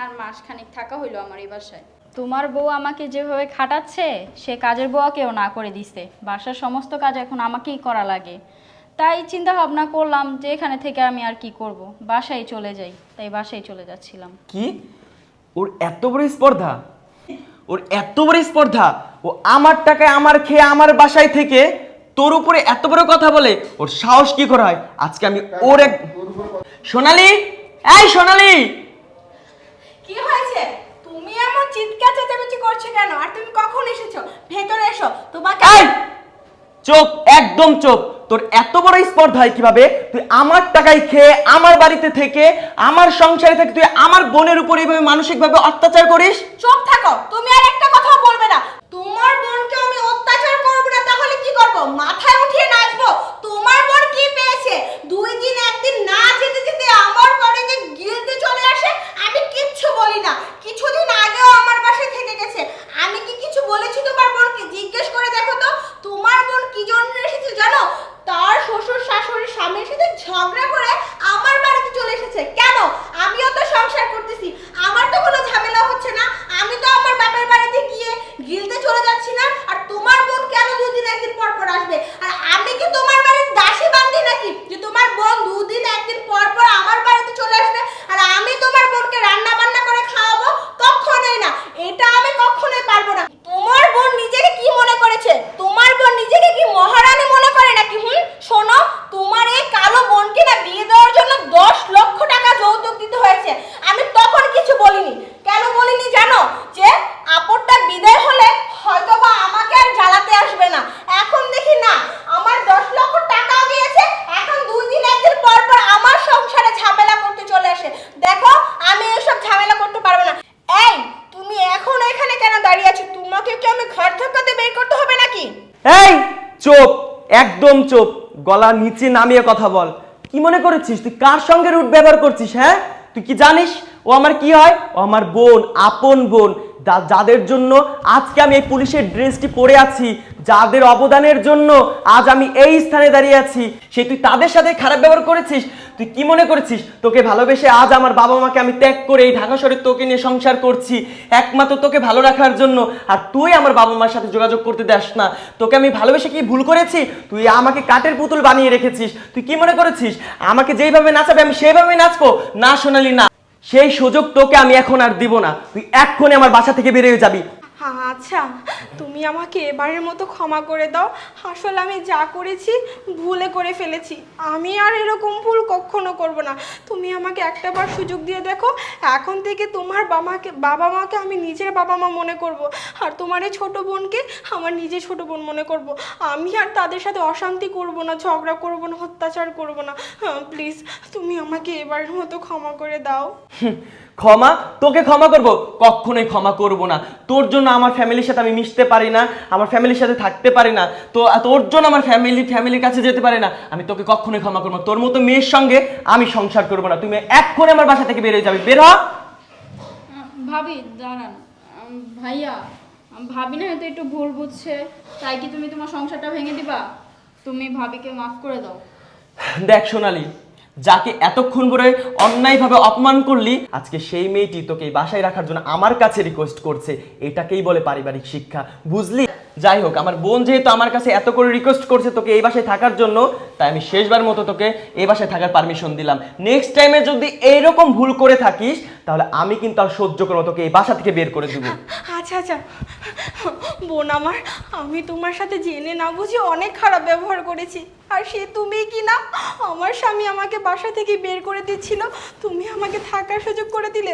আর মাসখানেক থাকা হইলো আমার এই বাসায়। তোমার বউ আমাকে যেভাবে খাটাচ্ছে সে কাজের বউকেও না করে দিছে, বাসার সমস্ত কাজ এখন আমাকেই করা লাগে। তাই চিন্তা ভাবনা করলাম যে এখানে থেকে আমি আর কি করব, বাসায় চলে যাই। তাই বাসায় চলে যাচ্ছিলাম। কি ওর এত বড় স্পর্ধা, ওর এত বড় স্পর্ধা, ও আমার টাকায় আমার খেয়ে আমার বাসায় থেকে তোর উপরে এত বড় কথা বলে, ওর সাহস কি করে হয়? আজকে আমি ওর এক সোনালি, এই সোনালি, কি হয়েছে? তুমি এমন চিৎকার চেঁচামেচি করছো কেন? আর তুমি কখন এসেছো? ভেতরে এসো। তোমাকে এই চুপ, একদম চুপ। তোর এত বড় স্পর্ধা হয় কিভাবে? তুই আমার টাকায় খেয়ে আমার বাড়িতে থেকে আমার সংসারে থেকে তুই আমার বোনের উপর এইভাবে মানসিকভাবে অত্যাচার করিস? চুপ থাকো। তুমি আর একটা কথাও বলবে না। তোমার বোনকে আমি অত্যাচার করব না তাহলে কি করব? মাথায় উঠিয়ে নাচবো? তোমার বোন কি পেয়েছে? 2 দিন 1 দিন না যেতে যেতে আমার বাড়ি যে গিলতে চলে আসে, আমি কিচ্ছু বলি না। কিছুদিন আগেও আমার বাসায় থেকে গেছে। আমি কি কিছু বলেছি তোমার বোনকে? জিজ্ঞেস করে দেখো তো। তোমার বোন কি জন্য এসেছে জানো? তার শ্বশুর শাশুড়ির স্বামীর সাথে ঝগড়া করে আমার বাড়িতে চলে এসেছে। কেন? আমিও তো সংসার করতেছি, আমার তো কোনো ঝামেলা হচ্ছে না। আমি তো আমার বাপের বাড়িতে গিয়ে গিলতে চলে যাচ্ছি না। আর তোমার বোন কেন 2 দিন 1 দিন পর পর আসবে? আর আমি কি তোমার বাড়ির দাসী বান্দি নাকি যে তোমার বোন 2 দিন 1 দিন পর পর আমার বাড়িতে চলে আসবে আর আমি তোমার বোনকে রান্না বান্না করে খাওয়াবো? কখনোই না, এটা আমি কখনোই পারবো না। তোমার বোন নিজেকে কি মনে করেছে? তোমার বোন নিজেকে কি মহারানী মনে করে নাকি? শোনো, তোমার এই কালো বোনকে না বিয়ে দেওয়ার জন্য 10 লক্ষ টাকা যৌতুক দিতে হয়েছে। আমি তখন কিছু বলিনি। কেন বলিনি জানো? যে আপদটা বিদায় হলে হয়তোবা আমাকে আর জ্বালাতে আসবে না। এখন দেখি না, আমার 10 লক্ষ টাকাও দিয়েছে, এখন 2 দিন 1 দিন পর পর আমার সংসারে ঝামেলা করতে চলে আসে। দেখো, আমি এসব ঝামেলা করতে পারবো না। এই, তুমি এখন এখানে কেন দাঁড়িয়ে আছো? তোমাকে কি আমি ঘর ধাক্কাতে বের করতে হবে নাকি? এই চুপ, একদম চুপ, গলা নিচে নামিয়ে কথা বল। কি মনে করেছিস তুই কার সঙ্গে রুট ব্যবহার করছিস? হ্যাঁ, তুই কি জানিস ও আমার কি হয়? ও আমার বোন, আপন বোন, যাদের জন্য আজকে আমি এই পুলিশের ড্রেসটি পরে আছি, যাদের অবদানের জন্য আজ আমি এই স্থানে দাঁড়িয়ে আছি, সে তুই তাদের সাথে খারাপ ব্যবহার করেছিস? তুই কি মনে করেছিস তোকে ভালোবেসে আজ আমার বাবা মাকে আমি ত্যাগ করে এই ঢাকা শহরে তোকে নিয়ে সংসার করছি একমাত্র তোকে ভালো রাখার জন্য? আর তুই আমার বাবা মার সাথে যোগাযোগ করতে দেস না। তোকে আমি ভালোবেসে কি ভুল করেছি? তুই আমাকে কাঠের পুতুল বানিয়ে রেখেছিস। তুই কি মনে করেছিস আমাকে যেইভাবে নাচাবে আমি সেইভাবে নাচবো? না সোনালি, না, সেই সুযোগ তোকে আমি এখন আর দিব না। তুই এক্ষুনি আমার বাসা থেকে বেরিয়ে যাবি। আচ্ছা, তুমি আমাকে এবারের মতো ক্ষমা করে দাও। আসলে আমি যা করেছি ভুলে করে ফেলেছি। আমি আর এরকম ভুল কখনো করব না। তুমি আমাকে একটাবার সুযোগ দিয়ে দেখো। এখন থেকে তোমার বাবা মাকে আমি নিজের বাবা মা মনে করব। আর তোমার এই ছোটো বোনকে আমার নিজের ছোটো বোন মনে করব। আমি আর তাদের সাথে অশান্তি করব না, ঝগড়া করব না, অত্যাচার করব না। প্লিজ, তুমি আমাকে এবারের মতো ক্ষমা করে দাও। ক্ষমা? তোকে ক্ষমা করব? কখনোই ক্ষমা করব না। তোর জন্য আমার ফ্যামিলির সাথে আমি মিশতে পারি না, আমার ফ্যামিলির সাথে থাকতে পারি না, তো তোর জন্য আমার ফ্যামিলির কাছে যেতে পারি না। আমি তোকে কখনোই ক্ষমা করব না। তোর মতো মেয়ের সঙ্গে আমি সংসার করব না। তুমি এক্ষুনি আমার বাসা থেকে বেরিয়ে যাবে। বের হ। ভাবি দাঁড়ান। ভাইয়া, ভাবি না হয়তো একটু ভুল বুঝছে, তাই কি তুমি তোমার সংসারটা ভেঙে দিবা? তুমি ভাবিকে মাফ করে দাও। দেখ সোনালি, যাকে এতক্ষণ ধরে অন্যায়ভাবে অপমান করলি, আজকে সেই মেয়েটি তোকে এই বাসায় রাখার জন্য আমার কাছে রিকোয়েস্ট করছে। এটাকেই বলে পারিবারিক শিক্ষা, বুঝলি? যাই হোক, আমার বোন যেহেতু আমার কাছে এত করে রিকোয়েস্ট করছে তোকে এই বাসায় থাকার জন্য, তাই আমি শেষবার মতো তোকে এই বাসায় থাকার পারমিশন দিলাম। নেক্সট টাইমে যদি এইরকম ভুল করে থাকিস তাহলে আমি কিন্তু আর সহ্য করবো, তোকে এই বাসা থেকে বের করে দেবো। আচ্ছা আচ্ছা বোন আমার, আমি তোমার সাথে জেনে না বুঝে অনেক খারাপ ব্যবহার করেছি। আর সে তুমি কি না? আমার স্বামী আমাকে বাসা থেকে বের করে দিচ্ছিল, তুমি আমাকে থাকার সুযোগ করে দিলে।